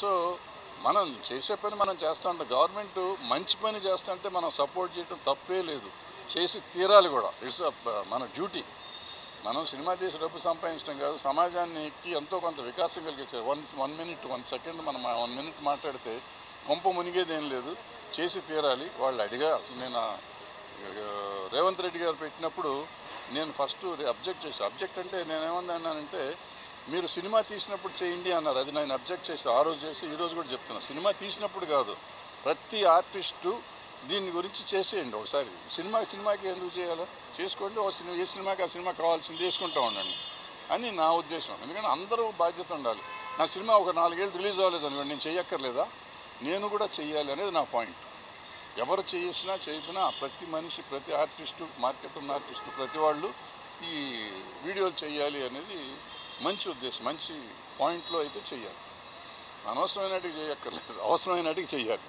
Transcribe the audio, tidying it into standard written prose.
So మనం చేసే పని మనం చేస్తూ ఉంటాం. గవర్నమెంట్ మంచి పని చేస్తుంటే మనం సపోర్ట్ చేయడం తప్పే లేదు, చేసి తీరాలి కూడా. ఇట్స్ మన డ్యూటీ. మనం సినిమా తీసి డబ్బు సంపాదించడం కాదు, సమాజానికి ఎంతో కొంత వికాసం కలిగించారు. 1 మినిట్ 1 సెకండ్ మనం 1 మినిట్ మాట్లాడితే కొంప మునిగేది ఏం లేదు, చేసి తీరాలి. వాళ్ళు అడిగా అసలు నేను రేవంత్ రెడ్డి గారు పెట్టినప్పుడు నేను ఫస్ట్ అబ్జెక్ట్ చేశాను. అబ్జెక్ట్ అంటే నేనేమన్నానంటే, మీరు సినిమా తీసినప్పుడు చేయండి అన్నారు. అది నేను అబ్జెక్ట్ చేసి ఆ రోజు చేసి ఈరోజు కూడా చెప్తున్నాను. సినిమా తీసినప్పుడు కాదు, ప్రతి ఆర్టిస్టు దీని గురించి చేసేయండి ఒకసారి. సినిమాకి ఎందుకు చేయాలో చేసుకోండి, ఏ సినిమాకి ఆ సినిమా కావాల్సింది చేసుకుంటూ ఉండండి అని నా ఉద్దేశం. ఎందుకంటే అందరూ బాధ్యత ఉండాలి. నా సినిమా ఒక 4 ఏళ్ళు రిలీజ్ అవ్వలేదు అనుకోండి, నేను చేయక్కర్లేదా? నేను కూడా చెయ్యాలి అనేది నా పాయింట్. ఎవరు చేసినా చేయకపోయినా ప్రతి మనిషి, ప్రతి ఆర్టిస్టు, మార్కెట్ ఉన్న ఆర్టిస్టు, ప్రతి వాళ్ళు ఈ వీడియోలు చేయాలి అనేది మంచి ఉద్దేశం, మంచి పాయింట్లో అయితే చెయ్యాలి. అనవసరమైనటికి చేయక్కర్లేదు, అవసరమైనటికి చెయ్యాలి.